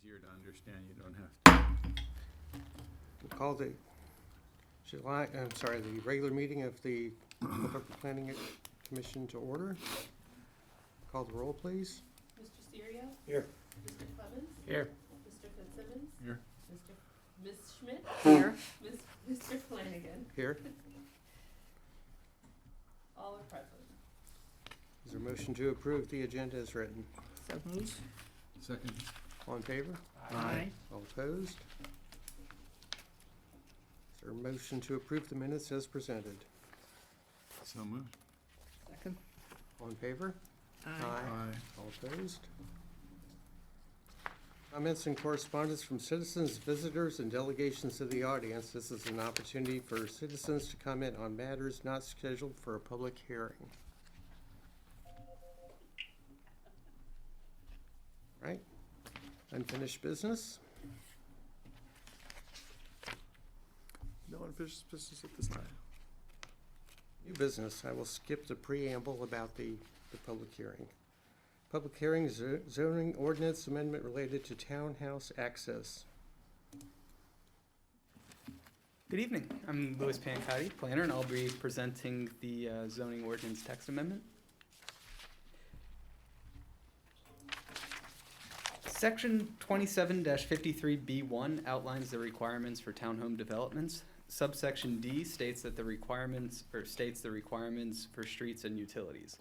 easier to understand. You don't have to. We'll call the the regular meeting of the Culpeper Planning Commission to order. Call the roll, please. Mr. Serio? Here. Mr. Clemens? Here. Mr. Fitzsimmons? Here. Ms. Schmidt? Here. Mr. Flanagan? Here. All are present. Is there a motion to approve the agenda as written? So moved. Second. All in favor? Aye. All opposed? Is there a motion to approve the minutes as presented? So moved. Second. All in favor? Aye. All opposed? Comments and correspondence from citizens, visitors, and delegations of the audience. This is an opportunity for citizens to comment on matters not scheduled for a public hearing. Right? Unfinished business? No unfinished business at this time. New business. I will skip the preamble about the public hearing. Public hearing, zoning ordinance amendment related to townhouse access. Good evening. I'm Louis Pancotti, planner, and I'll be presenting the zoning ordinance text amendment. Section 27-53B1 outlines the requirements for townhome developments. Subsection D states the requirements for streets and utilities.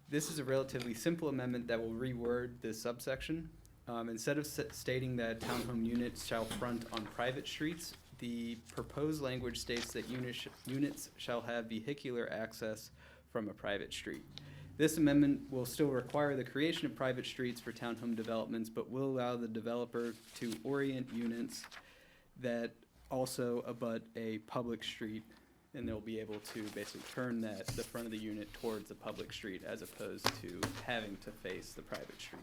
This is a relatively simple amendment that will reword this subsection. Instead of stating that townhome units shall front on private streets, the proposed language states that units shall have vehicular access from a private street. This amendment will still require the creation of private streets for townhome developments, but will allow the developer to orient units that also abut a public street, and they'll be able to basically turn the front of the unit towards the public street as opposed to having to face the private street.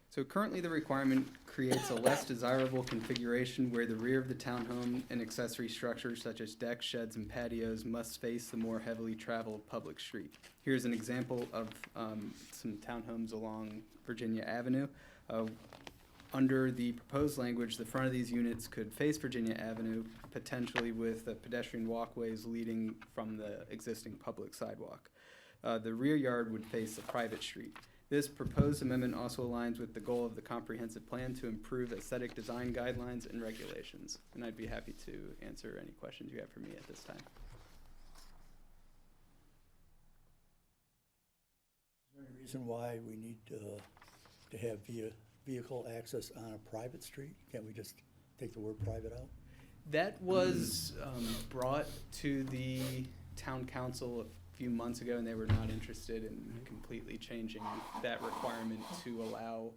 So currently the requirement creates a less desirable configuration where the rear of the townhome and accessory structures such as decks, sheds, and patios must face the more heavily traveled public street. Here's an example of some townhomes along Virginia Avenue. Under the proposed language, the front of these units could face Virginia Avenue, potentially with pedestrian walkways leading from the existing public sidewalk. The rear yard would face the private street. This proposed amendment also aligns with the goal of the comprehensive plan to improve aesthetic design guidelines and regulations. And I'd be happy to answer any questions you have for me at this time. Is there any reason why we need to have vehicle access on a private street? Can't we just take the word private out? That was brought to the town council a few months ago, and they were not interested in completely changing that requirement to allow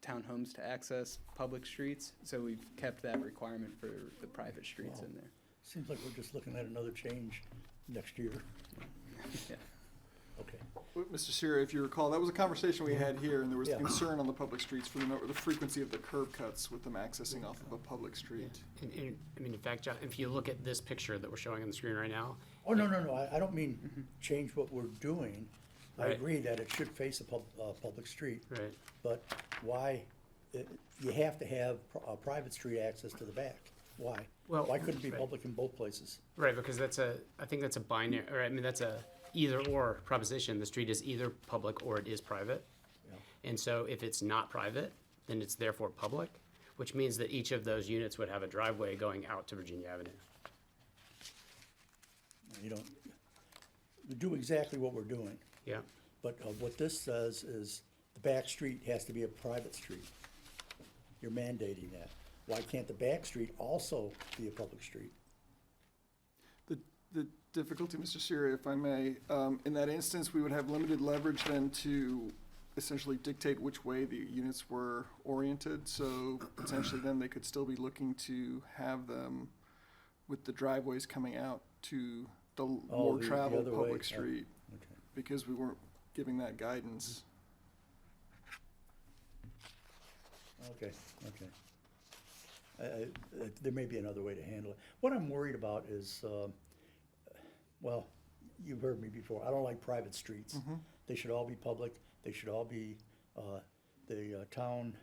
townhomes to access public streets. So we've kept that requirement for the private streets in there. Seems like we're just looking at another change next year. Yeah. Okay. Well, Mr. Serio, if you recall, that was a conversation we had here, and there was Yeah. concern on the public streets for the frequency of the curb cuts with them accessing off of a public street. I mean, in fact, John, if you look at this picture that we're showing on the screen right now. Oh, no, I don't mean change what we're doing. I Right. agree that it should face a public street, Right. but why, you have to have a private street access to the back. Why? Well, Why couldn't it be right. public in both places? Right, because I think that's a binary, or I mean, that's a either or proposition. The street is either public or it is private. Yeah. And so if it's not private, then it's therefore public, which means that each of those units would have a driveway going out to Virginia Avenue. You don't, we do exactly what we're doing. Yeah. But what this says is the back street has to be a private street. You're mandating that. Why can't the back street also be a public street? The difficulty, Mr. Serio, if I may, in that instance, we would have limited leverage then to essentially dictate which way the units were oriented. So potentially then they could still be looking to have them with the driveways coming out to the more the traveled other way. public street, Okay. because we weren't giving that guidance. Okay. There may be another way to handle it. What I'm worried about is, well, you've heard me before, I don't like private streets. They should all be public, they should all be the town,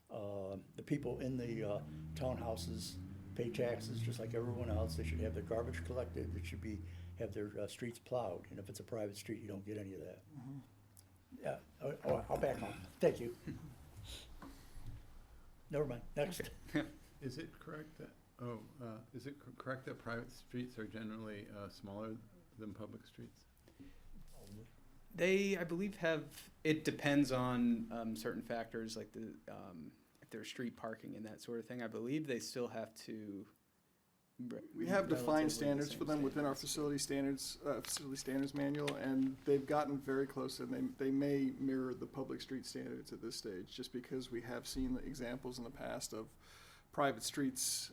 the people in the townhouses pay taxes just like everyone else. They should have their garbage collected. It should be, have their streets plowed. And if it's a private street, you don't get any of that. Yeah, I'll back on. Thank you. Never mind, next. Is it correct that, is it correct that private streets are generally smaller than public streets? They, I believe, have, it depends on certain factors like the, if there's street parking and that sort of thing. I believe they still have to. We have defined relatively the standards same for them within our facility standards manual, and they've gotten very close, and they may mirror the public street standards at this stage, just because we have seen examples in the past of private streets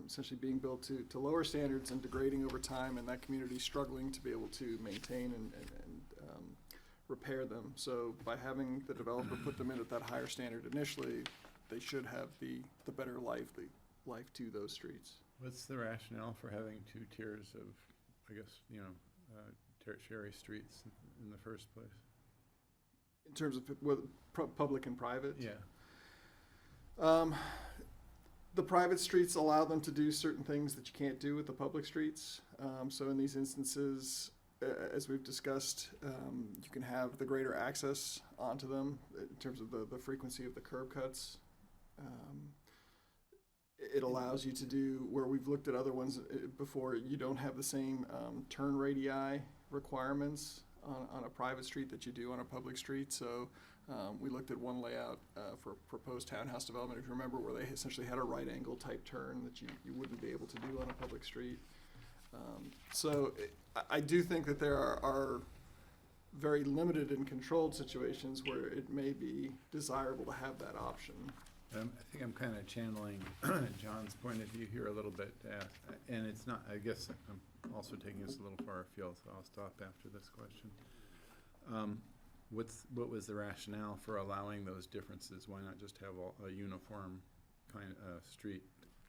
essentially being built to lower standards and degrading over time, and that community struggling to be able to maintain and repair them. So by having the developer put them in at that higher standard initially, they should have the better life to those streets. What's the rationale for having two tiers of, I guess, tertiary streets in the first place? In terms of whether public and private? Yeah. The private streets allow them to do certain things that you can't do with the public streets. So in these instances, as we've discussed, you can have the greater access onto them in terms of the frequency of the curb cuts. It allows you to do, where we've looked at other ones before, you don't have the same turn radii requirements on a private street that you do on a public street. So we looked at one layout for proposed townhouse development, if you remember, where they essentially had a right angle type turn that you wouldn't be able to do on a public street. I do think that there are very limited and controlled situations where it may be desirable to have that option. I think I'm kind of channeling John's point of view here a little bit, and it's not, I guess I'm also taking us a little far afield, so I'll stop after this question. What was the rationale for allowing those differences? Why not just have a uniform kind of street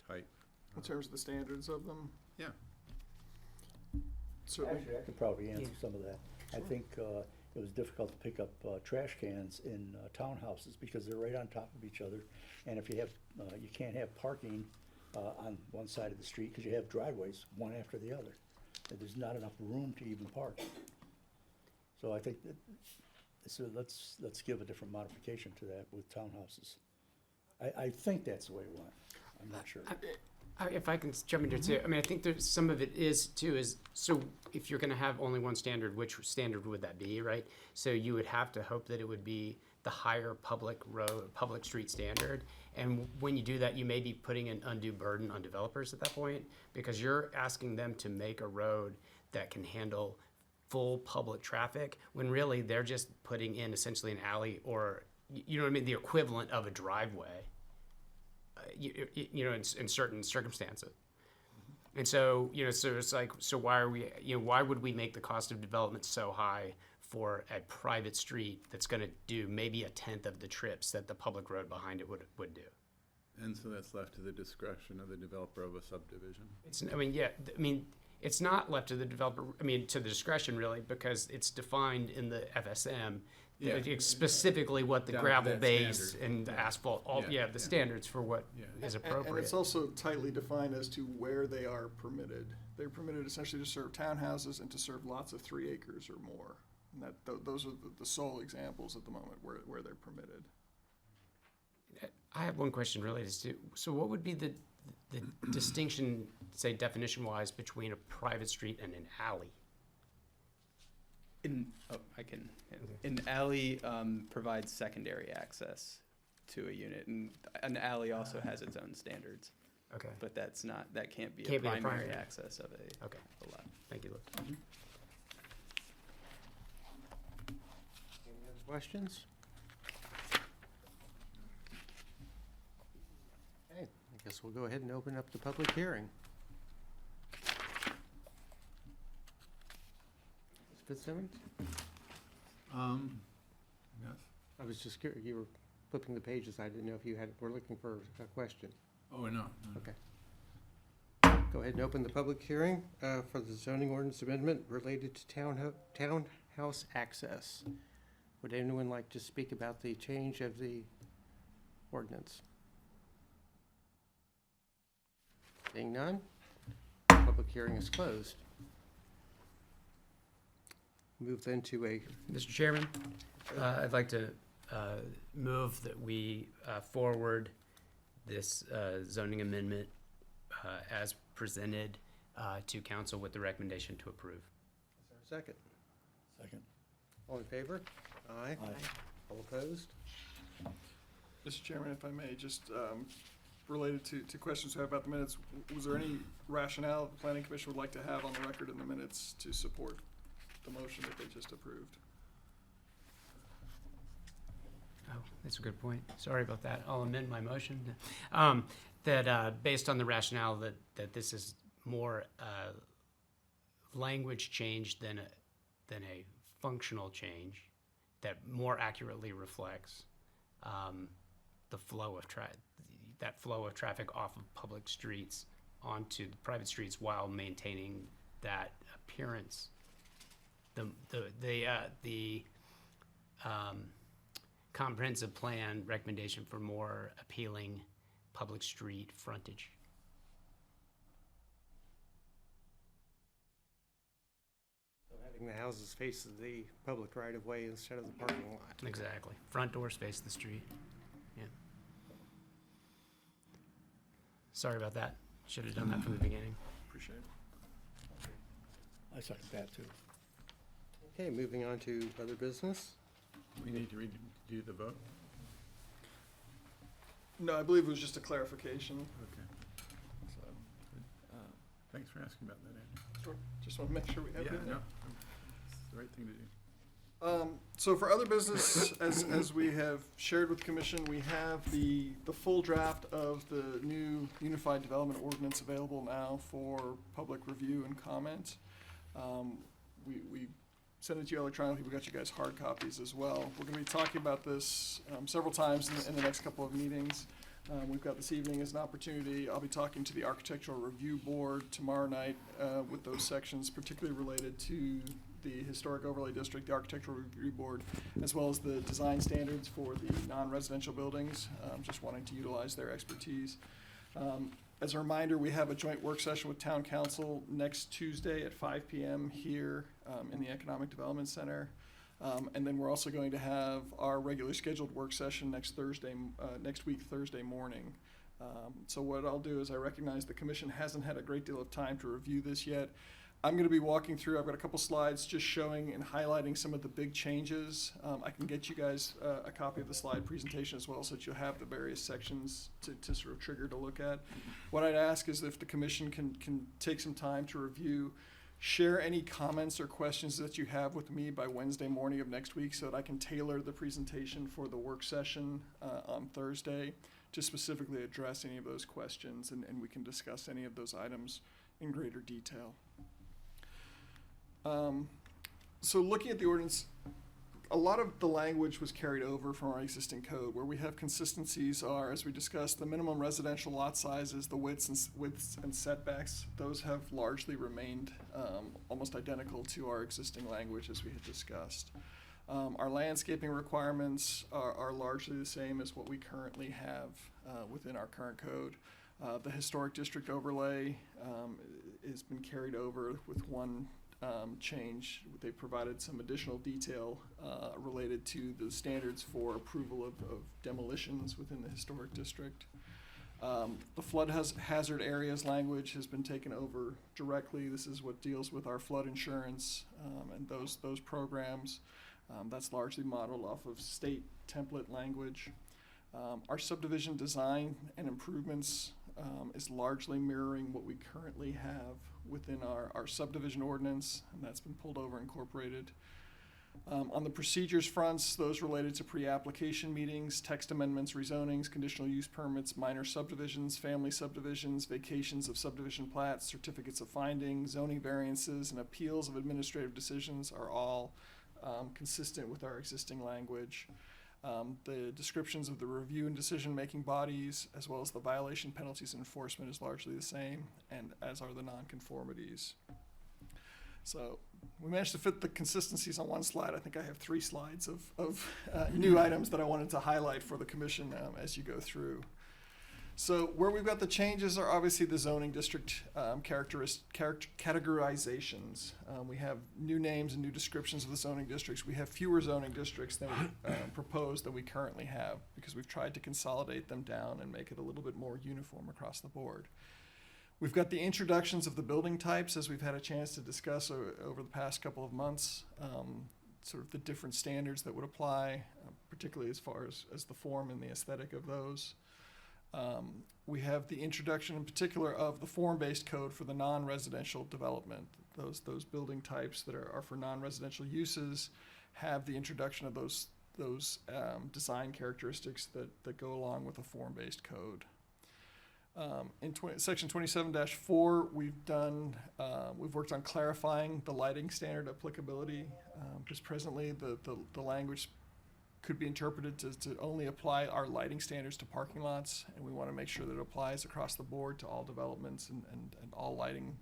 type? In terms of the standards of them? Yeah. Certainly. Actually, I could probably answer some of that. I think it was difficult to pick up trash cans in townhouses because they're right on top of each other. And if you have, you can't have parking on one side of the street because you have driveways, one after the other. And there's not enough room to even park. So I think that, so let's give a different modification to that with townhouses. I think that's the way it went. I'm not sure. If I can jump in here too, I mean, I think there's some of it is too, is, so if you're gonna have only one standard, which standard would that be, right? So you would have to hope that it would be the higher public street standard. And when you do that, you may be putting an undue burden on developers at that point, because you're asking them to make a road that can handle full public traffic, when really they're just putting in essentially an alley, or, you know what I mean, the equivalent of a driveway. You know, in certain circumstances. And so, you know, so it's like, so why are we, you know, why would we make the cost of development so high for a private street that's gonna do maybe a tenth of the trips that the public road behind it would do? And so that's left to the discretion of the developer of a subdivision. It's, I mean, yeah, I mean, it's not left to the developer, I mean, to the discretion really, because it's defined in the FSM. Yeah. It's specifically what the Down to gravel that base standard. and the Yeah. asphalt, all, Yeah, yeah, the yeah. standards for what Yeah. is And appropriate. it's also tightly defined as to where they are permitted. They're permitted essentially to serve townhouses and to serve lots of 3 acres or more. And those are the sole examples at the moment where they're permitted. I have one question related to, so what would be the distinction, say definition-wise, between a private street and an alley? An alley provides secondary access to a unit, and an alley also has its own standards, Okay, but that can't be a Can't be the primary primary. access of a okay, lot. thank you, Luke. Any other questions? Okay, I guess we'll go ahead and open up the public hearing. Ms. Fitzsimmons? Yes. I was just curious, you were flipping the pages, I didn't know if you were looking for a question. Oh, no. Okay. Go ahead and open the public hearing for the zoning ordinance amendment related to townhouse access. Would anyone like to speak about the change of the ordinance? Seeing none, public hearing is closed. Move then to a, Mr. Chairman, I'd like to move that we forward this zoning amendment as presented to council with the recommendation to approve. is there a second? Second. All in favor? Aye. Aye. All opposed? Mr. Chairman, if I may, just related to questions we have about the minutes, was there any rationale the planning commission would like to have on the record in the minutes to support the motion that they just approved? Oh, that's a good point. Sorry about that. I'll amend my motion. That based on the rationale that this is more language change than a functional change that more accurately reflects the flow of that flow of traffic off of public streets onto the private streets while maintaining that appearance. The comprehensive plan recommendation for more appealing public street frontage. So having the houses face the public right of way instead of the parking lot. Exactly. Front doors face the street. Yeah. Sorry about that. Should have done that from the beginning. Appreciate it. I second that too. Okay, moving on to other business. We need to redo the vote. No, I believe it was just a clarification. Okay. So, Thanks for asking about that, Andy. sure. Just want to make sure we have it Yeah, in there. no, it's the right thing to do. So for other business, as we have shared with the commission, we have the full draft of the new Unified Development Ordinance available now for public review and comment. We sent it to you electronically. We got you guys hard copies as well. We're going to be talking about this several times in the next couple of meetings. We've got this evening as an opportunity. I'll be talking to the Architectural Review Board tomorrow night with those sections, particularly related to the Historic Overlay District, the Architectural Review Board, as well as the design standards for the non-residential buildings, just wanting to utilize their expertise. As a reminder, we have a joint work session with Town Council next Tuesday at 5 p.m. here in the Economic Development Center. And then we're also going to have our regularly scheduled work session next week, Thursday morning. So what I'll do is I recognize the commission hasn't had a great deal of time to review this yet. I'm going to be walking through, I've got a couple slides just showing and highlighting some of the big changes. I can get you guys a copy of the slide presentation as well so that you'll have the various sections to sort of trigger to look at. What I'd ask is if the commission can take some time to review, share any comments or questions that you have with me by Wednesday morning of next week so that I can tailor the presentation for the work session on Thursday to specifically address any of those questions and we can discuss any of those items in greater detail. So looking at the ordinance, a lot of the language was carried over from our existing code. Where we have consistencies are, as we discussed, the minimum residential lot sizes, the widths and setbacks. Those have largely remained almost identical to our existing language as we had discussed. Our landscaping requirements are largely the same as what we currently have within our current code. The historic district overlay has been carried over with one change. They provided some additional detail related to the standards for approval of demolitions within the historic district. The flood hazard areas language has been taken over directly. This is what deals with our flood insurance and those programs. That's largely modeled off of state template language. Our subdivision design and improvements is largely mirroring what we currently have within our subdivision ordinance, and that's been pulled over and incorporated. On the procedures fronts, those related to pre-application meetings, text amendments, rezonings, conditional use permits, minor subdivisions, family subdivisions, vacations of subdivision plats, certificates of finding, zoning variances, and appeals of administrative decisions are all consistent with our existing language. The descriptions of the review and decision-making bodies, as well as the violation penalties and enforcement, is largely the same, and as are the nonconformities. So we managed to fit the consistencies on one slide. I think I have 3 slides of new items that I wanted to highlight for the commission as you go through. So where we've got the changes are obviously the zoning district categorizations. We have new names and new descriptions of the zoning districts. We have fewer zoning districts than we proposed than we currently have, because we've tried to consolidate them down and make it a little bit more uniform across the board. We've got the introductions of the building types, as we've had a chance to discuss over the past couple of months, sort of the different standards that would apply, particularly as far as the form and the aesthetic of those. We have the introduction in particular of the form-based code for the non-residential development. Those building types that are for non-residential uses have the introduction of those design characteristics that go along with a form-based code. In section 27-4, we've worked on clarifying the lighting standard applicability, because presently the language could be interpreted to only apply our lighting standards to parking lots, and we want to make sure that it applies across the board to all developments and all lighting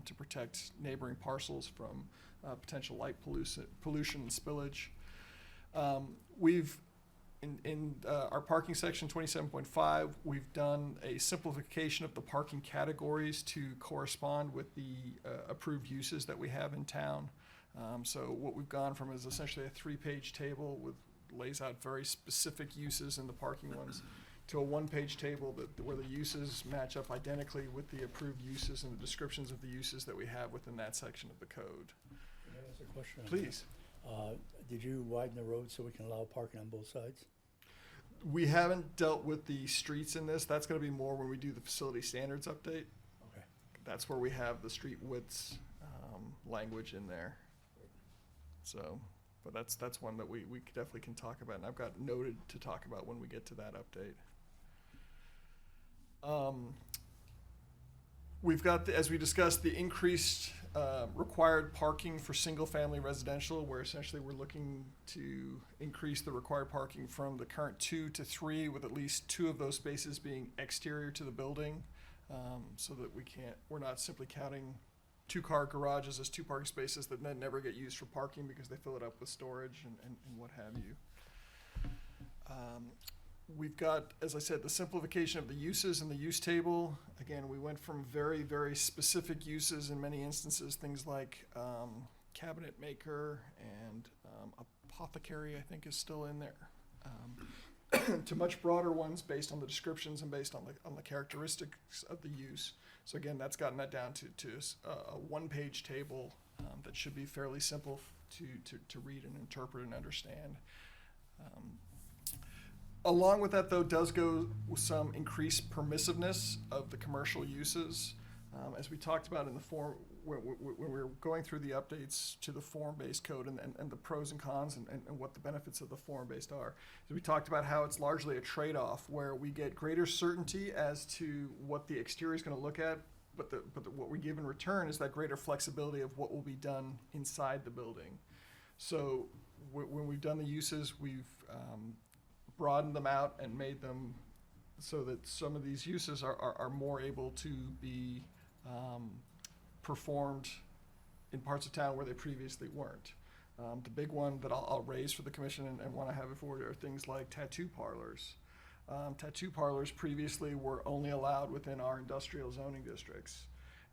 to protect neighboring parcels from potential light pollution and spillage. In our parking section 27.5, we've done a simplification of the parking categories to correspond with the approved uses that we have in town. So what we've gone from is essentially a 3-page table lays out very specific uses in the parking ones, to a 1-page table where the uses match up identically with the approved uses and the descriptions of the uses that we have within that section of the code. Can I ask a question? on Please. that? Did you widen the road so we can allow parking on both sides? We haven't dealt with the streets in this. That's going to be more when we do the facility standards update. Okay. That's where we have the street widths language in there. So, but that's one that we definitely can talk about, and I've got noted to talk about when we get to that update. We've got, as we discussed, the increased required parking for single-family residential, where essentially we're looking to increase the required parking from the current 2 to 3, with at least 2 of those spaces being exterior to the building, so that we're not simply counting 2-car garages as 2 parking spaces that then never get used for parking because they fill it up with storage and what have you. We've got, as I said, the simplification of the uses in the use table. Again, we went from very, very specific uses in many instances, things like cabinet maker and apothecary, I think, is still in there, to much broader ones based on the descriptions and based on the characteristics of the use. So again, that's gotten that down to a 1-page table that should be fairly simple to read and interpret and understand. Along with that, though, does go with some increased permissiveness of the commercial uses. As we talked about in the form, when we were going through the updates to the form-based code and the pros and cons and what the benefits of the form-based are. So we talked about how it's largely a trade-off, where we get greater certainty as to what the exterior is going to look at, but what we give in return is that greater flexibility of what will be done inside the building. So when we've done the uses, we've broadened them out and made them so that some of these uses are more able to be performed in parts of town where they previously weren't. The big one that I'll raise for the commission and want to have it forward are things like tattoo parlors. Tattoo parlors previously were only allowed within our industrial zoning districts.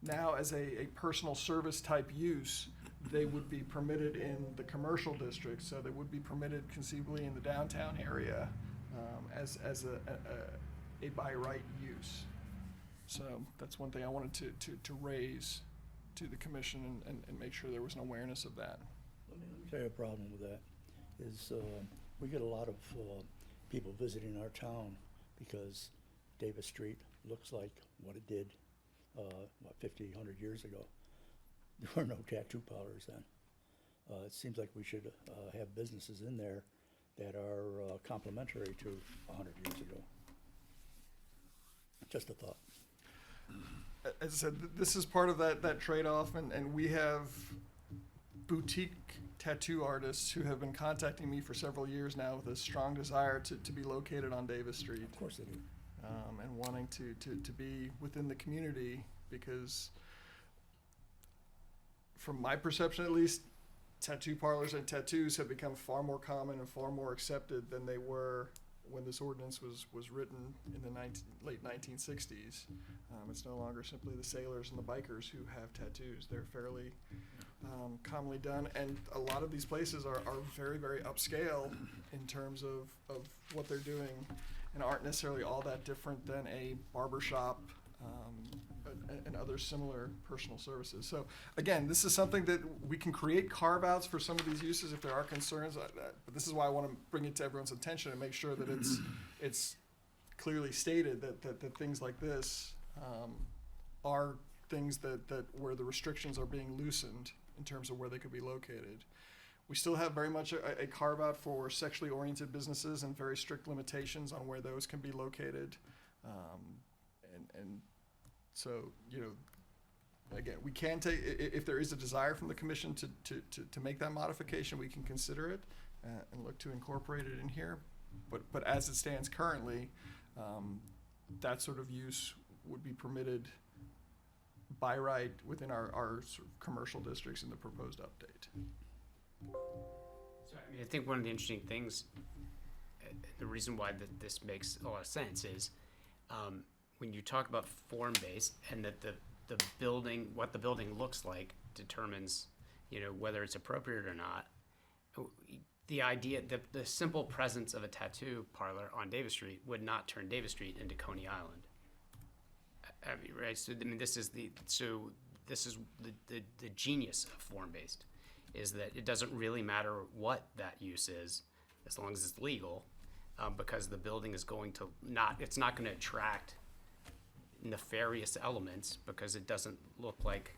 Now, as a personal service type use, they would be permitted in the commercial districts, so they would be permitted conceivably in the downtown area as a by right use. So that's one thing I wanted to raise to the commission and make sure there was an awareness of that. Let me tell you a problem with that, is we get a lot of people visiting our town because Davis Street looks like what it did, 50, 100 years ago. There were no tattoo parlors then. It seems like we should have businesses in there that are complementary to 100 years ago. Just a thought. As I said, this is part of that trade-off, and we have boutique tattoo artists who have been contacting me for several years now with a strong desire to be located on Davis Street. Of course they do. And wanting to be within the community, because from my perception at least, tattoo parlors and tattoos have become far more common and far more accepted than they were when this ordinance was written in the late 1960s. It's no longer simply the sailors and the bikers who have tattoos. They're fairly commonly done, and a lot of these places are very, very upscale in terms of what they're doing, and aren't necessarily all that different than a barber shop and other similar personal services. So again, this is something that we can create carve-outs for some of these uses if there are concerns. But this is why I want to bring it to everyone's attention and make sure that it's clearly stated that things like this are things that where the restrictions are being loosened in terms of where they could be located. We still have very much a carve-out for sexually oriented businesses and very strict limitations on where those can be located. And so, you know, again, we can take, if there is a desire from the commission to make that modification, we can consider it and look to incorporate it in here. But as it stands currently, that sort of use would be permitted by right within our sort of commercial districts in the proposed update. So, I mean, I think one of the interesting things, the reason why this makes a lot of sense is, when you talk about form-based and that the building, what the building looks like determines, you know, whether it's appropriate or not. The idea, the simple presence of a tattoo parlor on Davis Street would not turn Davis Street into Coney Island. I mean, right? So, I mean, this is the genius of form-based, is that it doesn't really matter what that use is, as long as it's legal, because the building is going to it's not going to attract nefarious elements, because it doesn't look like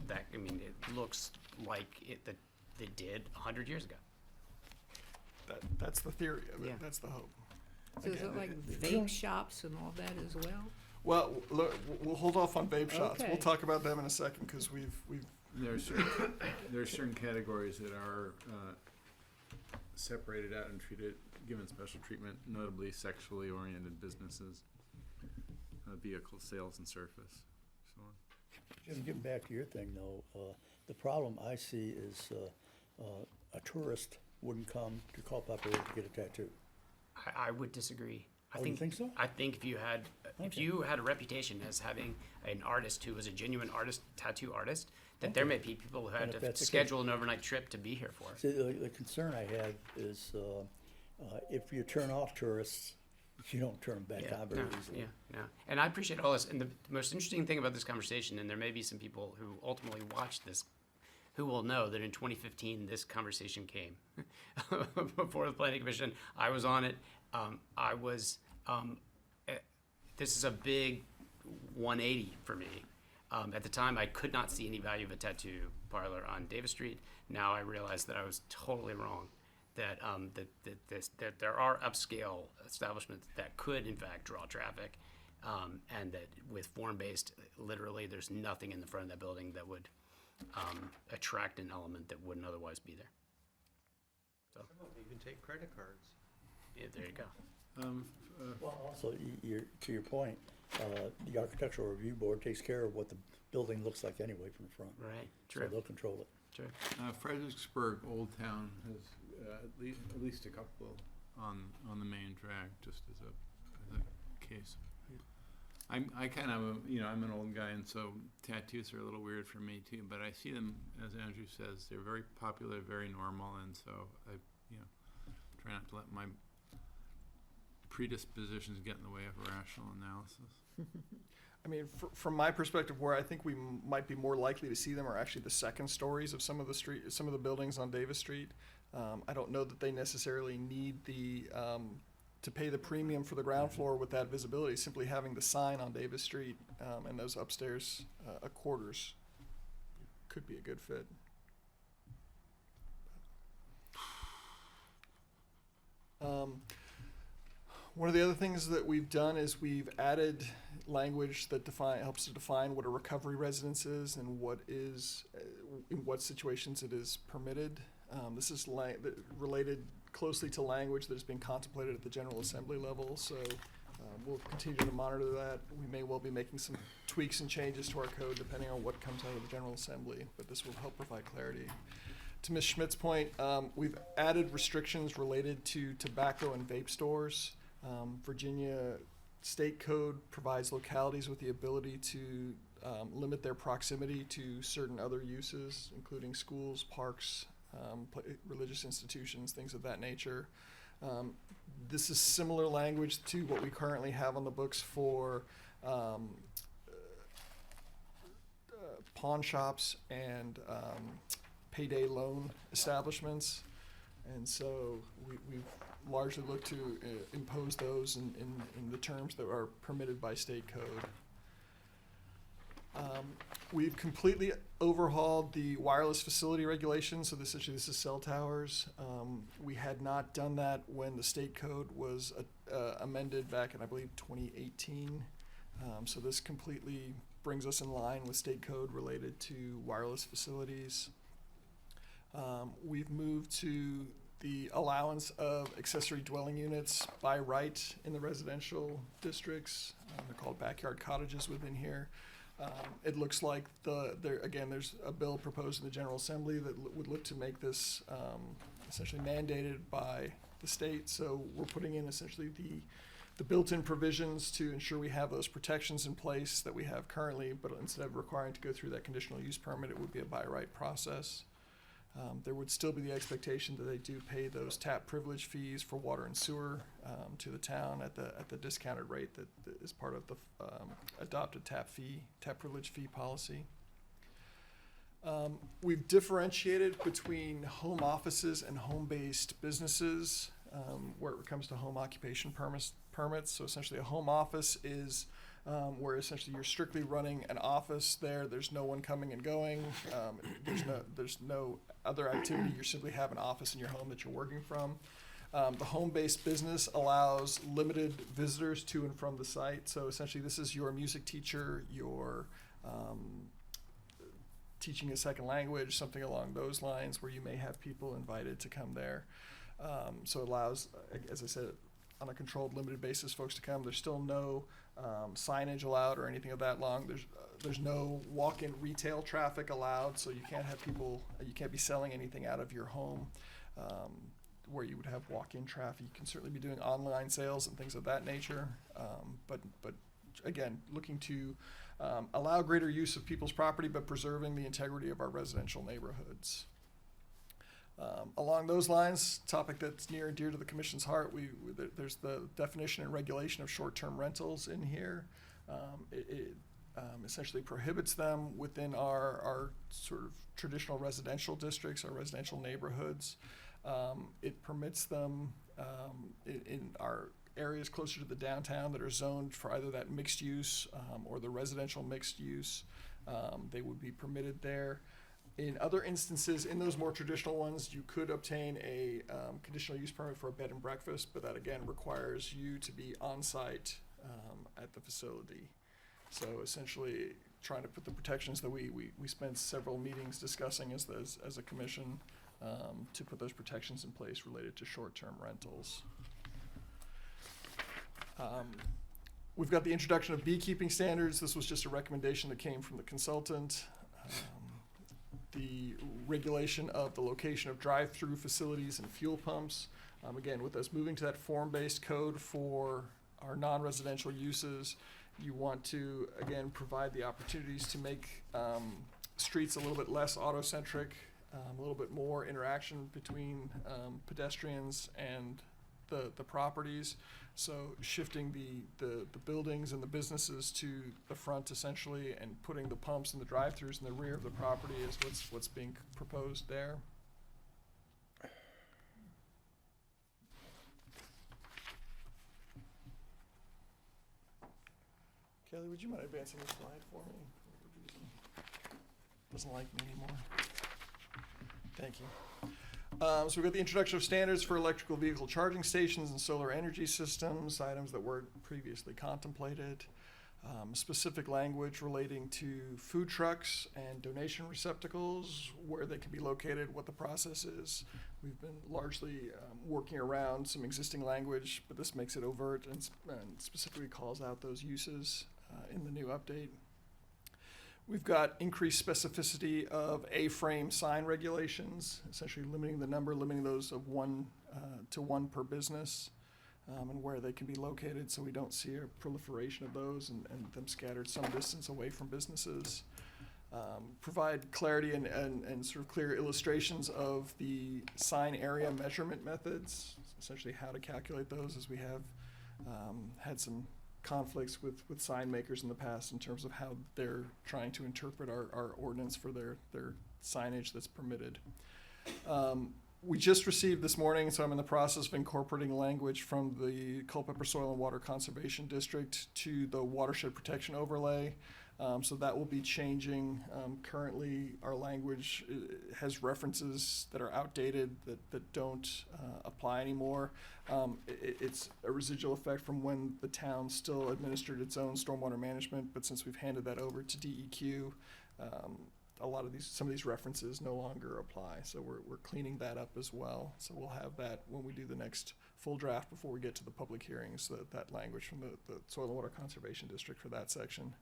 that. I mean, it looks like that they did 100 years ago. That's the theory of it. Yeah. That's the hope. So is it like vape shops and all that as well? Well, look, we'll hold off on vape shops. We'll Okay. talk about them in a second because we've There are certain categories that are separated out and treated, given special treatment, notably sexually oriented businesses, vehicle sales and surface, so on. Jim, getting back to your thing though, the problem I see is a tourist wouldn't come to Culpeper to get a tattoo. I would disagree. Oh, you think so? I think if you had a reputation as having an artist who was a genuine artist, tattoo artist, that there may be people who had if to that's the schedule an overnight trip to be here for. See, the concern I have is if you turn off tourists, you don't turn them back on very easily. Yeah. And I appreciate all this. And the most interesting thing about this conversation, and there may be some people who ultimately watch this who will know that in 2015 this conversation came before the Planning Commission. I was on it. This is a big 180 for me. At the time, I could not see any value of a tattoo parlor on Davis Street. Now I realize that I was totally wrong. That that there are upscale establishments that could in fact draw traffic, and that with form-based, literally, there's nothing in the front of that building that would attract an element that wouldn't otherwise be there. So You can take credit cards. yeah, there you go. Well, also, to your point, the Architectural Review Board takes care of what the building looks like anyway from the front. Right. So True. they'll control it. True. Fredericksburg Old Town has at least a couple on the main drag, just as a case. I kind of, I'm an old guy, and so tattoos are a little weird for me too. But I see them, as Andrew says, they're very popular, very normal, and so I, try not to let my predispositions get in the way of a rational analysis. I mean, from my perspective, where I think we might be more likely to see them are actually the second stories of some of the buildings on Davis Street. I don't know that they necessarily need to pay the premium for the ground floor with that visibility. Simply having the sign on Davis Street and those upstairs quarters could be a good fit. One of the other things that we've done is we've added language that helps to define what a recovery residence is and what is, in what situations it is permitted. This is related closely to language that has been contemplated at the General Assembly level. So We'll continue to monitor that. We may well be making some tweaks and changes to our code depending on what comes out of the General Assembly, but this will help provide clarity. To Ms. Schmidt's point, we've added restrictions related to tobacco and vape stores. Virginia State Code provides localities with the ability to limit their proximity to certain other uses, including schools, parks, religious institutions, things of that nature. This is similar language to what we currently have on the books for pawn shops and payday loan establishments. And so we've largely looked to impose those in the terms that are permitted by state code. We've completely overhauled the wireless facility regulations, so this is cell towers. We had not done that when the state code was amended back in, I believe, 2018. So this completely brings us in line with state code related to wireless facilities. We've moved to the allowance of accessory dwelling units by right in the residential districts. They're called backyard cottages within here. It looks like there's a bill proposed in the General Assembly that would look to make this essentially mandated by the state. So we're putting in essentially the built-in provisions to ensure we have those protections in place that we have currently, but instead of requiring to go through that conditional use permit, it would be a by right process. There would still be the expectation that they do pay those tap privilege fees for water and sewer to the town at the discounted rate that is part of the adopted tap privilege fee policy. We've differentiated between home offices and home-based businesses where it comes to home occupation permits. So essentially a home office is where essentially you're strictly running an office there. There's no one coming and going. There's no other activity. You simply have an office in your home that you're working from. The home-based business allows limited visitors to and from the site. So essentially this is your music teacher, your teaching a second language, something along those lines where you may have people invited to come there. So it allows, as I said, on a controlled, limited basis, folks to come. There's still no signage allowed or anything of that long. There's no walk-in retail traffic allowed, so you can't have people, you can't be selling anything out of your home where you would have walk-in traffic. You can certainly be doing online sales and things of that nature, but again, looking to allow greater use of people's property, but preserving the integrity of our residential neighborhoods. Along those lines, topic that's near and dear to the Commission's heart, there's the definition and regulation of short-term rentals in here. It essentially prohibits them within our sort of traditional residential districts, our residential neighborhoods. It permits them in our areas closer to the downtown that are zoned for either that mixed use or the residential mixed use. They would be permitted there. In other instances, in those more traditional ones, you could obtain a conditional use permit for a bed and breakfast, but that again requires you to be on site at the facility. So essentially trying to put the protections that we spent several meetings discussing as a commission to put those protections in place related to short-term rentals. We've got the introduction of beekeeping standards. This was just a recommendation that came from the consultant. The regulation of the location of drive-through facilities and fuel pumps. Again, with us moving to that form-based code for our non-residential uses, you want to, again, provide the opportunities to make streets a little bit less auto-centric, a little bit more interaction between pedestrians and the properties. So shifting the buildings and the businesses to the front essentially, and putting the pumps and the drive-throughs in the rear of the property is what's being proposed there. Kelly, would you mind advancing the slide for me? Doesn't like me anymore. Thank you. So we've got the introduction of standards for electrical vehicle charging stations and solar energy systems, items that weren't previously contemplated. specific language relating to food trucks and donation receptacles, where they can be located, what the process is. We've been largely working around some existing language, but this makes it overt and specifically calls out those uses in the new update. We've got increased specificity of A-frame sign regulations, essentially limiting the number, limiting those of one to one per business, and where they can be located, so we don't see a proliferation of those and them scattered some distance away from businesses. Provide clarity and sort of clear illustrations of the sign area measurement methods, essentially how to calculate those, as we have had some conflicts with sign makers in the past in terms of how they're trying to interpret our ordinance for their signage that's permitted. We just received this morning, so I'm in the process of incorporating language from the Culpeper Soil and Water Conservation District to the watershed protection overlay. So that will be changing. Currently, our language has references that are outdated that don't apply anymore. It's a residual effect from when the town still administered its own stormwater management, but since we've handed that over to DEQ, some of these references no longer apply. So we're cleaning that up as well. So we'll have that when we do the next full draft before we get to the public hearings, that language from the Soil and Water Conservation District for that section.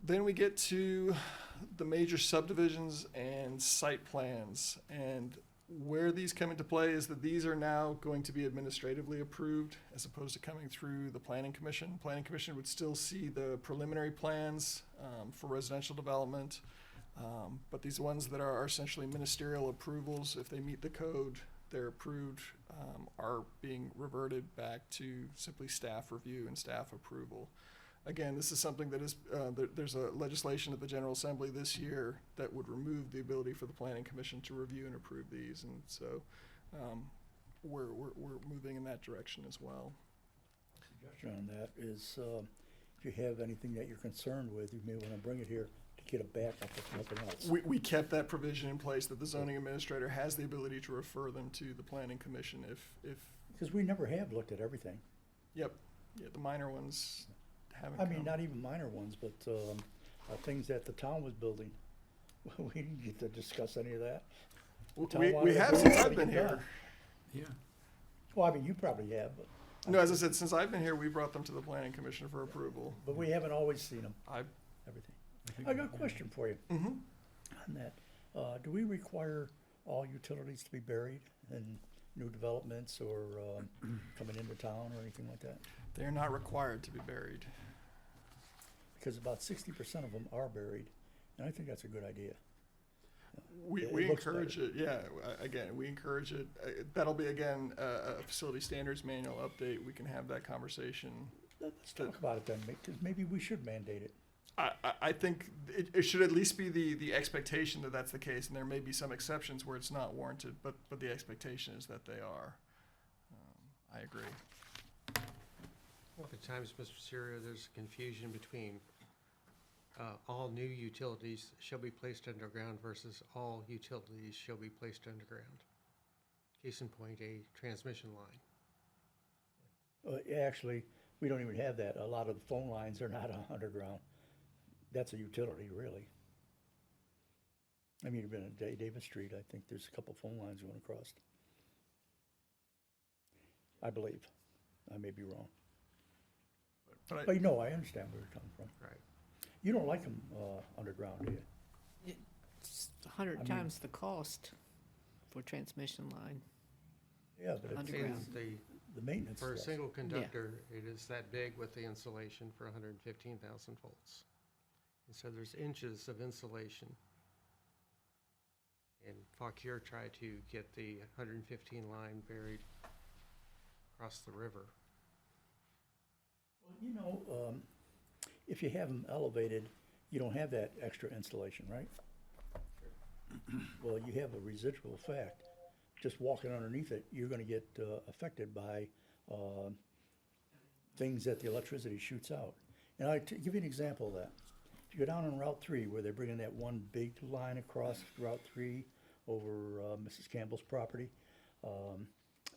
Then we get to the major subdivisions and site plans. And where these come into play is that these are now going to be administratively approved as opposed to coming through the Planning Commission. Planning Commission would still see the preliminary plans for residential development, but these ones that are essentially ministerial approvals, if they meet the code, they're approved, are being reverted back to simply staff review and staff approval. Again, this is something that is, there's a legislation at the General Assembly this year that would remove the ability for the Planning Commission to review and approve these, and so we're moving in that direction as well. Suggestion on that is, if you have anything that you're concerned with, you may want to bring it here to get a backup if nothing else. We kept that provision in place that the zoning administrator has the ability to refer them to the Planning Commission if. Because we never have looked at everything. Yep, yeah, the minor ones haven't I mean, come. not even minor ones, but things that the town was building. We didn't get to discuss any of that. town We wanted to have do since it, I've but been it here. done. Yeah. Well, I mean, you probably have, but. No, as I said, since I've been here, we brought them to the Planning Commission for approval. But we haven't always seen them, I, everything. I got a question for you mm-hmm. on that. Do we require all utilities to be buried in new developments or coming into town or anything like that? They're not required to be buried. Because about 60% of them are buried, and I think that's a good idea. We It looks encourage it, yeah, again, we encourage it. That'll be, again, a facility standards manual update. We can have that conversation. Let's talk about it then, because maybe we should mandate it. I think it should at least be the expectation that that's the case, and there may be some exceptions where it's not warranted, but the expectation is that they are. I agree. Oftentimes, Mr. Syria, there's confusion between all new utilities shall be placed underground versus all utilities shall be placed underground. Case in point, a transmission line. Actually, we don't even have that. A lot of the phone lines are not underground. That's a utility, really. I mean, even on Davis Street, I think there's a couple phone lines going across. I believe. I may be wrong. But you know, I understand where you're coming from. Right. You don't like them underground, do you? It's 100 I mean- times the cost for transmission line. Yeah, but it's Underground. the maintenance. For a stuff. single conductor, it is that big with the insulation for 115,000 volts. And so there's inches of insulation. And Fauquier tried to get the 115 line buried across the river. Well, you know, if you have them elevated, you don't have that extra insulation, right? Well, you have a residual effect. Just walking underneath it, you're gonna get affected by things that the electricity shoots out. And I'll give you an example of that. If you go down on Route 3, where they're bringing that one big line across Route 3 over Mrs. Campbell's property,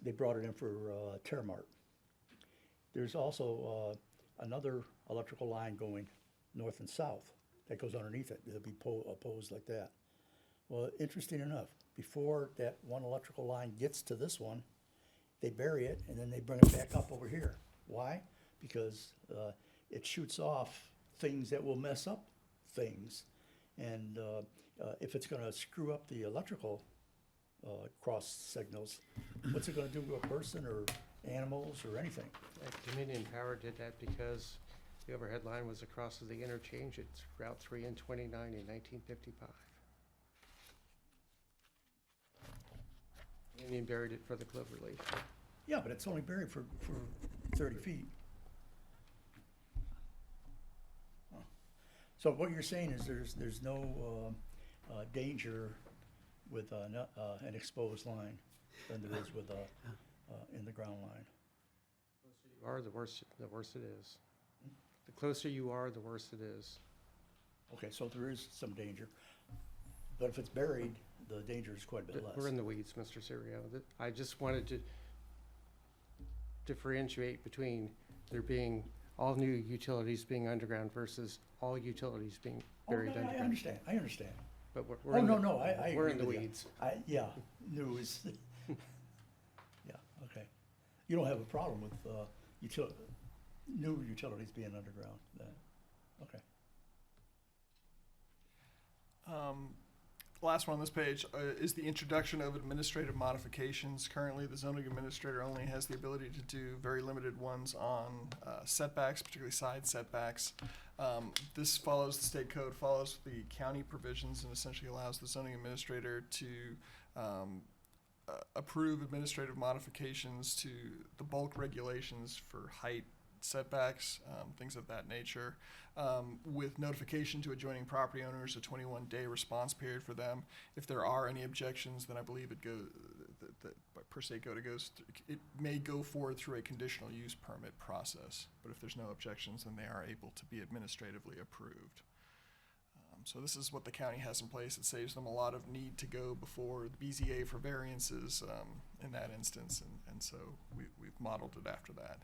they brought it in for Terramart. There's also another electrical line going north and south that goes underneath it. It'll be opposed like that. Well, interesting enough, before that one electrical line gets to this one, they bury it and then they bring it back up over here. Why? Because it shoots off things that will mess up things. And if it's gonna screw up the electrical cross signals, what's it gonna do to a person or animals or anything? Dominion Power did that because the overhead line was across the interchange at Route 3 and 29 in 1955. Dominion buried it for the clover leaf. Yeah, but it's only buried for 30 feet. Huh. So what you're saying is there's no danger with an exposed line than there is with in the ground line. You are, the worse it is. The closer you are, the worse it is. Okay, so there is some danger. But if it's buried, the danger is quite a bit less. We're in the weeds, Mr. Serio. I just wanted to differentiate between there being all new utilities being underground versus all utilities being buried I underground. I understand. But we're Oh, in no, the- no, I we're agree in the with you. weeds. Yeah, new is, yeah, okay. You don't have a problem with new utilities being underground, then? Okay. Last one on this page is the introduction of administrative modifications. Currently, the zoning administrator only has the ability to do very limited ones on setbacks, particularly side setbacks. This follows the state code, follows the county provisions, and essentially allows the zoning administrator to approve administrative modifications to the bulk regulations for height, setbacks, things of that nature, with notification to adjoining property owners, a 21-day response period for them. If there are any objections, then I believe it goes, per se code, it may go forward through a conditional use permit process. But if there's no objections, then they are able to be administratively approved. So this is what the county has in place. It saves them a lot of need to go before the BZA for variances in that instance, and so we've modeled it after that.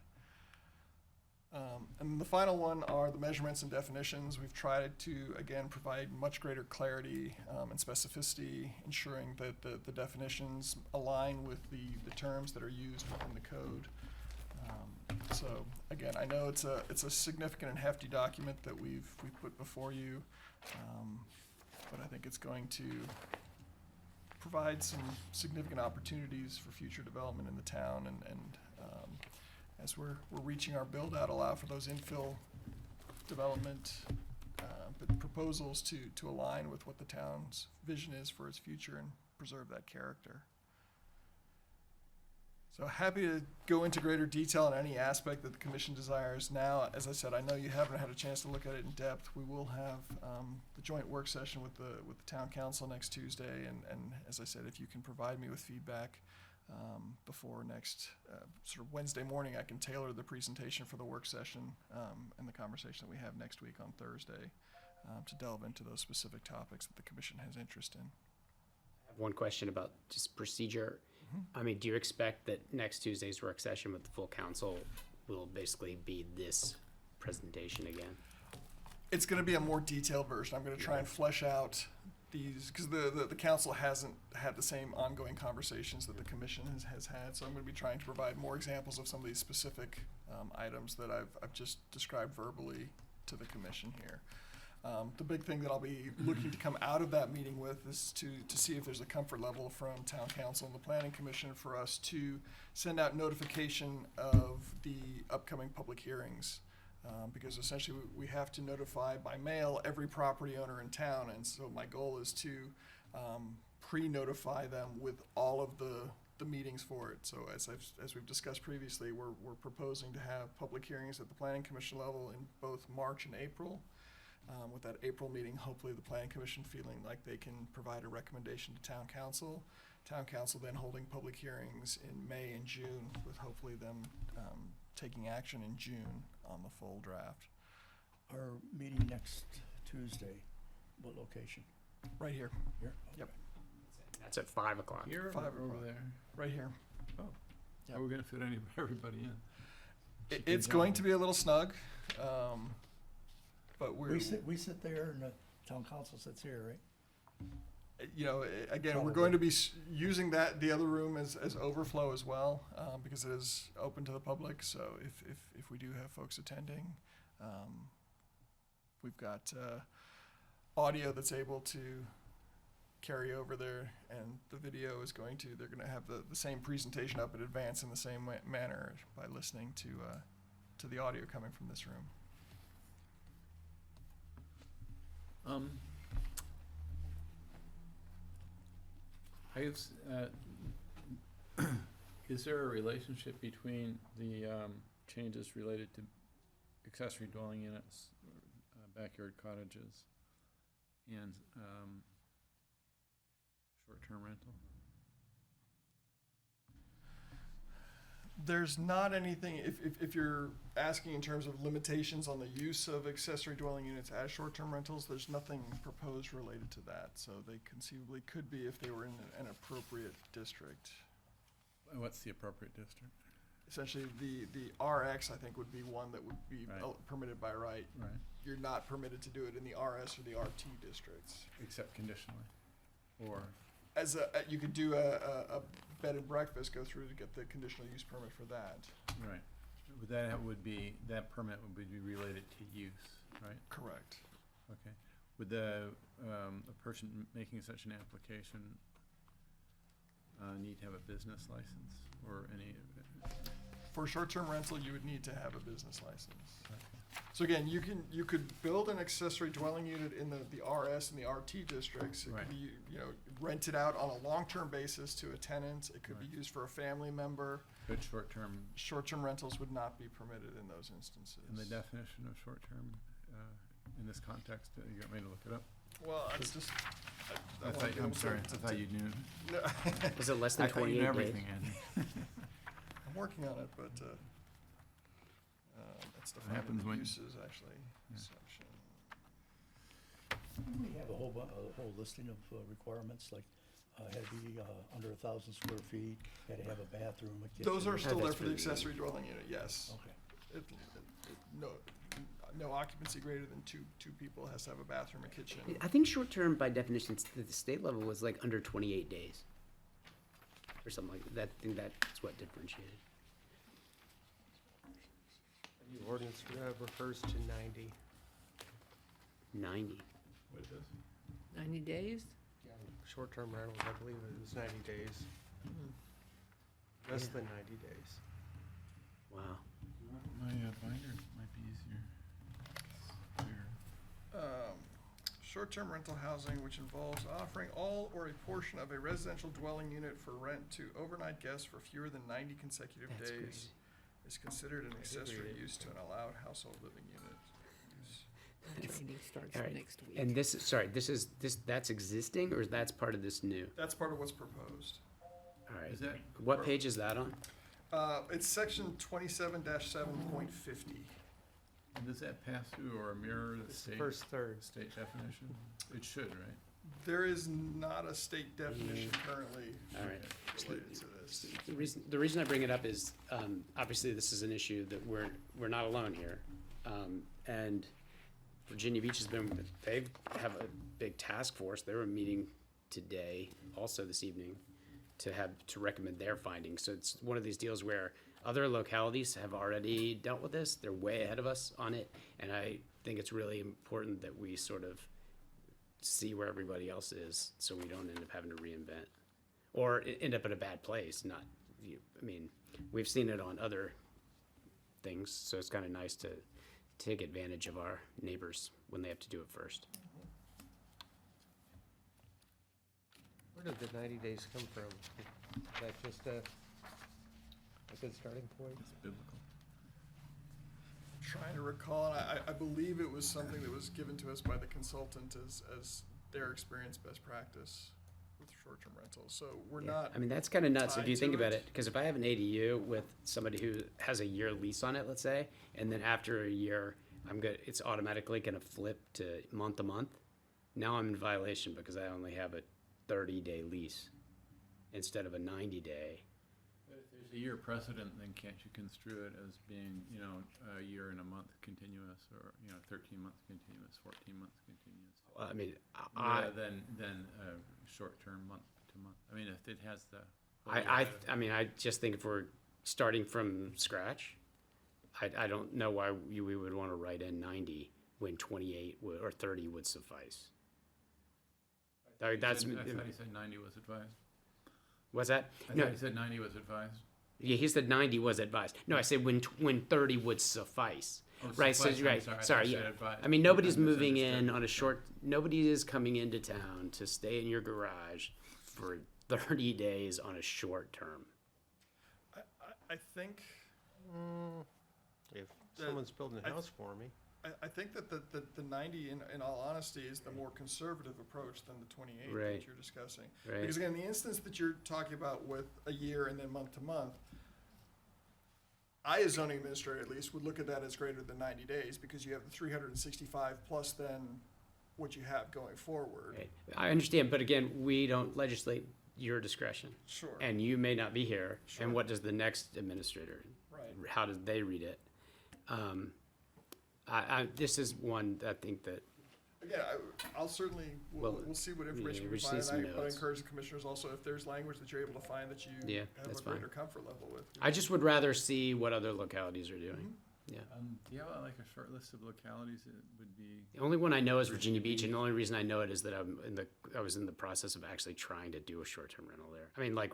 And the final one are the measurements and definitions. We've tried to, again, provide much greater clarity and specificity, ensuring that the definitions align with the terms that are used within the code. So again, I know it's a significant and hefty document that we've put before you, but I think it's going to provide some significant opportunities for future development in the town, and as we're reaching our build out, allow for those infill development but proposals to align with what the town's vision is for its future and preserve that character. So happy to go into greater detail on any aspect that the commission desires. Now, as I said, I know you haven't had a chance to look at it in depth. We will have the joint work session with the town council next Tuesday, and as I said, if you can provide me with feedback before next sort of Wednesday morning, I can tailor the presentation for the work session and the conversation that we have next week on Thursday to delve into those specific topics that the commission has interest in. I have one question about just procedure. I mean, do you expect that next Tuesday's work session with the full council will basically be this presentation again? It's going to be a more detailed version. I'm going to try and flesh out these, because the council hasn't had the same ongoing conversations that the commission has had. So I'm going to be trying to provide more examples of some of these specific items that I've just described verbally to the commission here. The big thing that I'll be looking to come out of that meeting with is to see if there's a comfort level from town council and the planning commission for us to send out notification of the upcoming public hearings. Because essentially we have to notify by mail every property owner in town, and so my goal is to pre-notify them with all of the meetings for it. So as we've discussed previously, we're proposing to have public hearings at the planning commission level in both March and April. With that April meeting, hopefully the planning commission feeling like they can provide a recommendation to town council then holding public hearings in May and June, with hopefully them taking action in June on the full draft. Our meeting next Tuesday, what location? Right here. Here? Yep. That's at 5 o'clock. Here or 5 over o'clock. there? Right here. Oh, Yep. are we gonna fit everybody in? It's going to be a little snug, but We sit there and the town council sits here, right? you know, again, we're Probably. going to be using the other room as overflow as well, because it is open to the public. So if we do have folks attending, we've got audio that's able to carry over there, and the video is they're going to have the same presentation up in advance in the same manner by listening to the audio coming from this room. I guess, is there a relationship between the changes related to accessory dwelling units, backyard cottages, and short-term rental? There's not anything, if you're asking in terms of limitations on the use of accessory dwelling units as short-term rentals, there's nothing proposed related to that. So they conceivably could be if they were in an appropriate district. What's the appropriate district? Essentially, the RX, I think, would be one that would be Right. permitted by right. Right. You're not permitted to do it in the RS or the RT districts. Except conditionally, or, You could do a bed and breakfast, go through to get the conditional use permit for that. right. That permit would be related to use, right? Correct. Okay. Would a person making such an application need to have a business license or any? For short-term rental, you would need to have a business license. Okay. So again, you could build an accessory dwelling unit in the RS and the RT districts. It Right. could be, rented out on a long-term basis to a tenant. It could be Right. used for a family member. Good short-term, Short-term rentals would not be permitted in those instances. and the definition of short-term in this context, you want me to look it up? Well, it's just. I'm sorry, I thought you knew. No, Was it less I than thought you 28 knew days? everything, Andy. I'm working on it, but it's What defined happens in the when- uses actually Yeah. section. We have a whole listing of requirements, like, had to be under 1,000 square feet, had to have a bathroom, a kitchen. Those are still there that's for the pretty accessory dwelling unit, yes. Okay. No occupancy greater than two people, has to have a bathroom, a kitchen. I think short-term by definition, at the state level was like under 28 days. Or something like that. I think that's what differentiated. The new ordinance refers to 90. 90. What it is? 90 days? Short-term rentals, I believe it was 90 days. Less Yeah. than 90 days. Wow. My binder might be easier. Clear. Short-term rental housing, which involves offering all or a portion of a residential dwelling unit for rent to overnight guests for fewer than 90 consecutive That's days, crazy. is considered an accessory read it. use to an allowed household living unit. Training starts All right. next week. And that's existing or that's part of this new? That's part of what's proposed. All right. Is that? What page is that on? It's section 27-7.50. And does that pass through or mirror the It's the state, first third. state definition? It should, right? There is not a state definition currently All right. related to this. The reason I bring it up is, obviously this is an issue that we're not alone here. And Virginia Beach they have a big task force. They were meeting today, also this evening, to recommend their findings. So it's one of these deals where other localities have already dealt with this. They're way ahead of us on it. And I think it's really important that we sort of see where everybody else is so we don't end up having to reinvent or end up in a bad place. We've seen it on other things, so it's kind of nice to take advantage of our neighbors when they have to do it first. Where did the 90 days come from? Is that just a good starting point? It's biblical. Trying to recall, and I believe it was something that was given to us by the consultant as their experience best practice with short-term rentals. So we're Yeah. not, That's kind of nuts if tied you think to about it. it, because if I have an ADU with somebody who has a year lease on it, let's say, and then after a year, it's automatically gonna flip to month to month. Now I'm in violation because I only have a 30-day lease instead of a 90-day. But if there's a year precedent, then can't you construe it as being, you know, a year and a month continuous, or, you know, 13 months continuous, 14 months continuous? I mean, Rather than short-term month to month. I mean, if it has the. I mean, I just think if we're starting from scratch, I don't know why we would want to write in 90 when 28 or 30 would suffice. I That's, thought he said 90 was advised. what's that? I No, thought he said 90 was advised. yeah, he said 90 was advised. No, I said when 30 would suffice. Oh, Right, so, suffice, I'm right, sorry, I sorry, thought you yeah. said advised. I mean, nobody's I moving in misunderstood. on a short, nobody is coming into town to stay in your garage for 30 days on a short term. I think, If The- someone's building a I- house for me, I think that the 90, in all honesty, is the more conservative approach than the 28 Right. that you're discussing. Right. Because again, the instance that you're talking about with a year and then month to month, I, as zoning administrator at least, would look at that as greater than 90 days, because you have the 365 plus then what you have going forward. Right. I understand, but again, we don't legislate your discretion. Sure, And you may not be here, Sure. and what does the next administrator, right. how did they read it? This is one that I think that, Again, I'll certainly, Well, we'll see what yeah, information we we just find, need and some I notes. encourage the commissioners also, if there's language that you're able to find that you Yeah, have that's a fine. greater comfort level with. I just would rather see what other localities are doing. Yeah. Do you have like a short list of localities that would be? The only one I know is Virginia Beach, and the only reason I know it is that I was in the process of actually trying to do a short-term rental there. I mean, like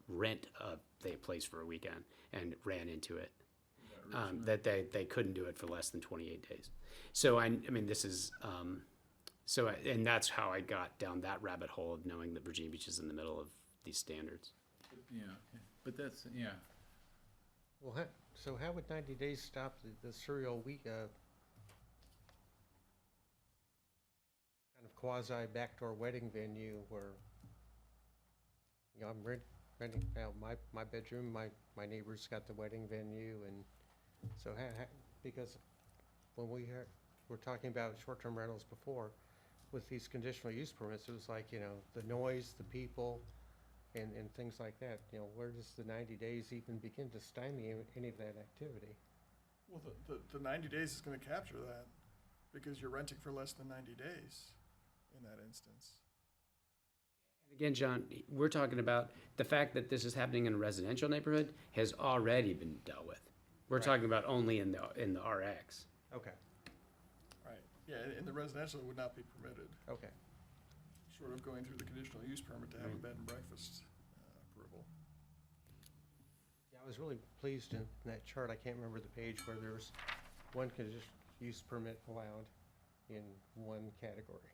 rent a place for a weekend and ran into it. That they couldn't do it for less than 28 days. So I mean, this is, and that's how I got down that rabbit hole of knowing that Virginia Beach is in the middle of these standards. Yeah, okay. But that's, yeah. well, so how would 90 days stop the serial week, kind of quasi backdoor wedding venue where, you know, I'm renting out my bedroom, my neighbor's got the wedding venue, and so because when we're talking about short-term rentals before, with these conditional use permits, it was like, you know, the noise, the people, and things like that, you know, where does the 90 days even begin to stymie any of that activity? Well, the 90 days is gonna capture that, because you're renting for less than 90 days in that instance. Again, John, we're talking about the fact that this is happening in a residential neighborhood has already been dealt with. We're Right. talking about only in the RX. Okay, Right. Yeah, in the residential, it would not be permitted, okay. short of going through the conditional use permit to have a Right. bed and breakfast approval. Yeah, I was really pleased in that chart, I can't remember the page, where there was one conditional use permit allowed in one category.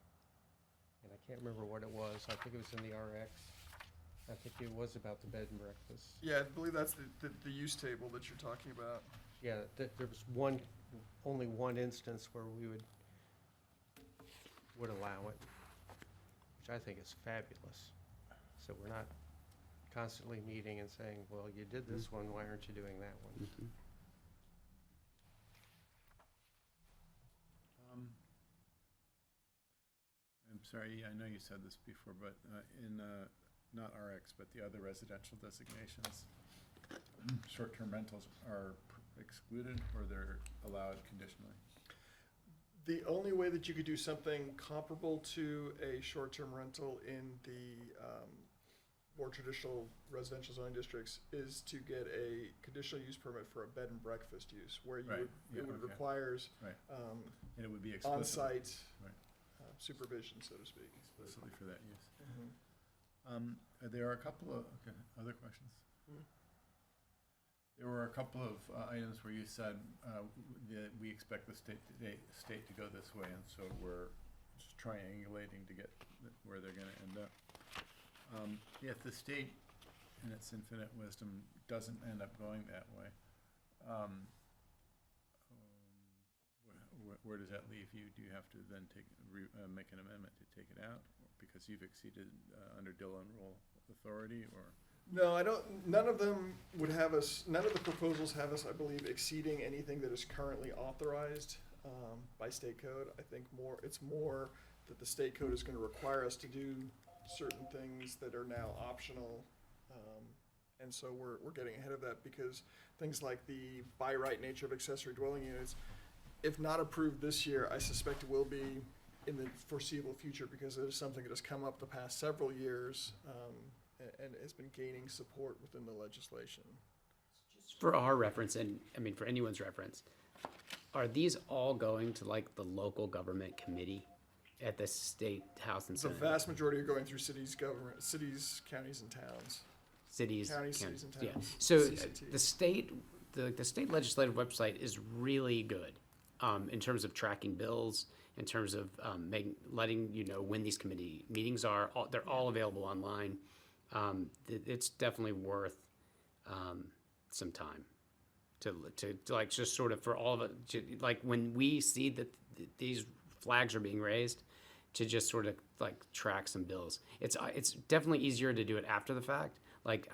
And I can't remember what it was, I think it was in the RX. I think it was about the bed and breakfast. Yeah, I believe that's the use table that you're talking about. Yeah, there was only one instance where we would allow it, which I think is fabulous. So we're not constantly meeting and saying, well, you did this one, why aren't you doing that one? I'm sorry, I know you said this before, but in, not RX, but the other residential designations, short-term rentals are excluded or they're allowed conditionally? The only way that you could do something comparable to a short-term rental in the more traditional residential zoning districts is to get a conditional use permit for a bed and breakfast use, where you Right, would, yeah, it would okay. requires Right. And it would be explicitly. on-site Right. supervision, so to speak. Explicitly for that use. There are a couple of, okay, other questions? Mhm. There were a couple of items where you said that we expect the state to go this way, and so we're just triangulating to get where they're gonna end up. If the state, in its infinite wisdom, doesn't end up going that way, where does that leave you? Do you have to then make an amendment to take it out because you've exceeded under Dillon rule authority, or? No, I don't, none of them would have us, none of the proposals have us, I believe, exceeding anything that is currently authorized by state code. I think it's more that the state code is gonna require us to do certain things that are now optional And so we're getting ahead of that because things like the by right nature of accessory dwelling units, if not approved this year, I suspect it will be in the foreseeable future because it is something that has come up the past several years, and has been gaining support within the legislation. For our reference, and I mean for anyone's reference, are these all going to like the local government committee at the state house and The senate? vast majority are going through cities, counties, and towns. Cities, Counties, counties, cities, and yeah. towns. So CCT. the state legislative website is really good in terms of tracking bills, in terms of letting you know when these committee meetings are. They're all available online. It's definitely worth some time to like just sort of for all of it, like when we see that these flags are being raised, to just sort of like track some bills. It's definitely easier to do it after the fact. Like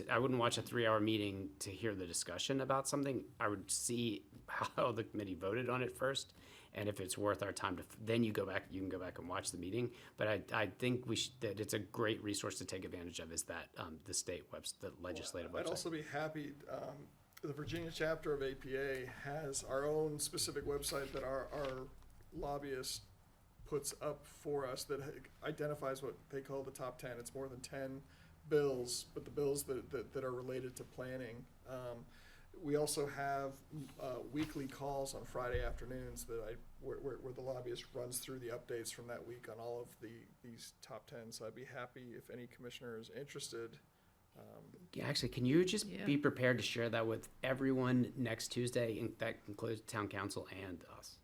I wouldn't watch a 3-hour meeting to hear the discussion about something. I would see how the committee voted on it first, and if it's worth our time to, then you can go back and watch the meeting. But I think that it's a great resource to take advantage of is that the state the legislative I'd website. also be happy, the Virginia chapter of APA has our own specific website that our lobbyist puts up for us that identifies what they call the top 10. It's more than 10 bills, but the bills that are related to planning. We also have weekly calls on Friday afternoons where the lobbyist runs through the updates from that week on all of these top 10. So I'd be happy if any commissioner is interested. Yeah, actually, can you just Yeah. be prepared to share that with everyone next Tuesday? And that includes town council and us.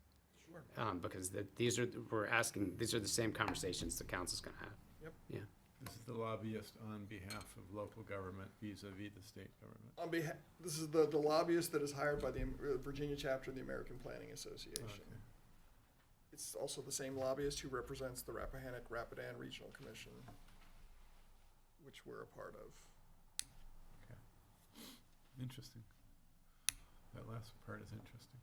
Sure. Because these are the same conversations the council's gonna have. Yep. Yeah. This is the lobbyist on behalf of local government vis-a-vis the state government. This is the lobbyist that is hired by the Virginia chapter of the American Planning Association. Okay. It's also the same lobbyist who represents the Rappahannock-Rapidan Regional Commission, which we're a part of. Interesting. That last part is interesting.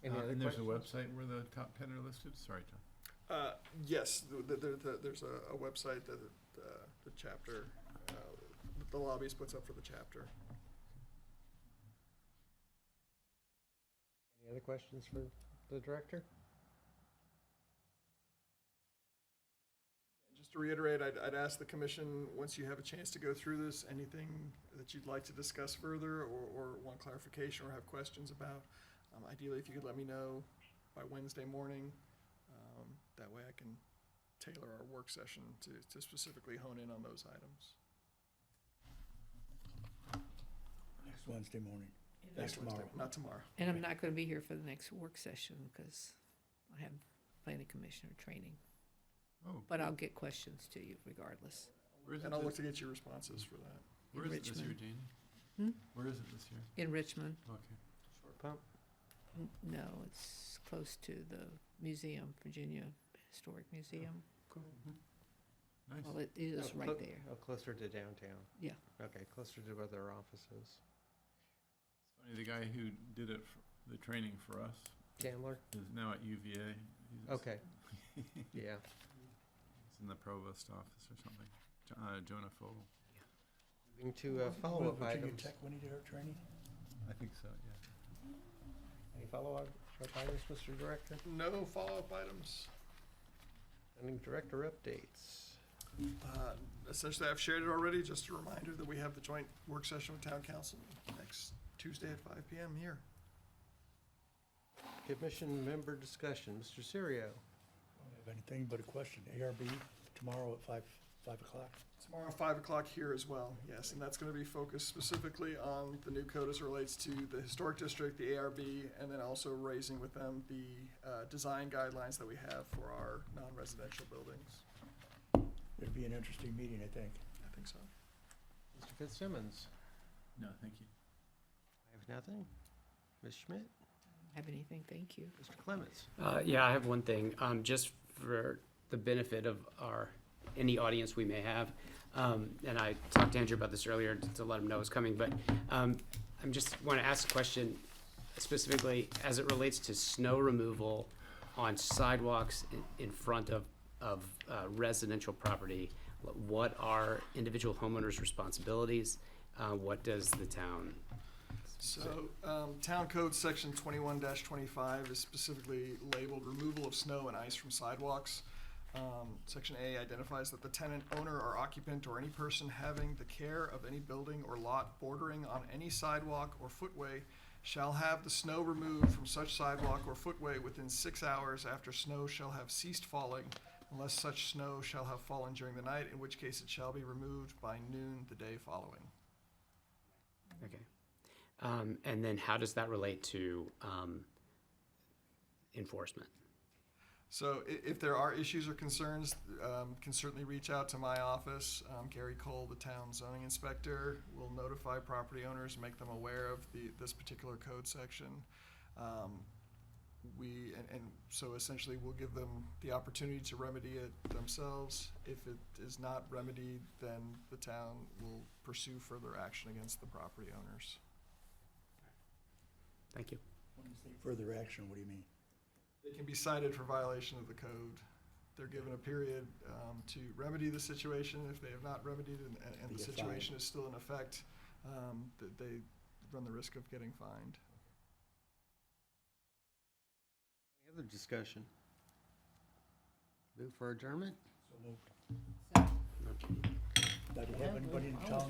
Any other And there's a questions? website where the top 10 are listed? Sorry, John. Yes, there's a website that the chapter, the lobbyist puts up for the chapter. Any other questions for the director? Just to reiterate, I'd ask the commission, once you have a chance to go through this, anything that you'd like to discuss further or want clarification or have questions about, ideally if you could let me know by Wednesday morning. That way I can tailor our work session to specifically hone in on those items. Next Wednesday morning. Next Wednesday, tomorrow. not tomorrow. And I'm not gonna be here for the next work session because I have planning commissioner training. Oh, But I'll get questions to you regardless. where is it? And I'll look to get your responses for that. Where is it this year, Richmond. Janie? Hmm? Where is it this year? In Richmond? Okay. Short pump? No, it's close to the museum, Virginia Historic Museum. Cool. Nice. Well, it is Oh, right there. Oh, closer to downtown. Yeah. Okay, closer to where their office is. It's funny, the guy who did it, the training for us, Chandler? is now at UVA. He's Okay. Yeah. He's in the provost office or something. Jonah Fogel. Moving to follow-up Virginia items. Tech when he did our training? I think so, yeah. Any follow-up items, Mr. Director? No follow-up items. Any director updates? Essentially, I've shared it already. Just a reminder that we have the joint work session with town council next Tuesday at 5 p.m. here. Commission member discussion, Mr. Serio. Don't have anything but a question. ARB tomorrow at 5 o'clock. Tomorrow, 5 o'clock here as well, yes, and that's gonna be focused specifically on the new code as it relates to the historic district, the ARB, and then also raising with them the design guidelines that we have for our non-residential buildings. It'll be an interesting meeting, I think. I think so. Mr. Fitzsimmons. No, thank you. I have nothing. Ms. Schmidt. Have anything? Thank you. Mr. Clements. Yeah, I have one thing, just for the benefit of any audience we may have. And I talked to Andrew about this earlier to let him know it's coming, but I'm just want to ask a question specifically as it relates to snow removal on sidewalks in front of of residential property, what are individual homeowners' responsibilities? What does the town? So, Town Code Section 21-25 is specifically labeled removal of snow and ice from sidewalks. Section A identifies that the tenant, owner, or occupant, or any person having the care of any building or lot bordering on any sidewalk or footway shall have the snow removed from such sidewalk or footway within 6 hours after snow shall have ceased falling, unless such snow shall have fallen during the night, in which case it shall be removed by noon the day following. Okay. And then how does that relate to enforcement? So if there are issues or concerns, can certainly reach out to my office. Gary Cole, the town zoning inspector, will notify property owners, make them aware of this particular code section. So essentially we'll give them the opportunity to remedy it themselves. If it is not remedied, then the town will pursue further action against the property owners. Thank you. When you say further action, what do you mean? They can be cited for violation of the code. They're given a period to remedy the situation. If they have not remedied and They the get situation fined. is still in effect, that they run the risk of getting fined. Any other discussion? Move for adjournment? So moved. Now, do you have anybody in town?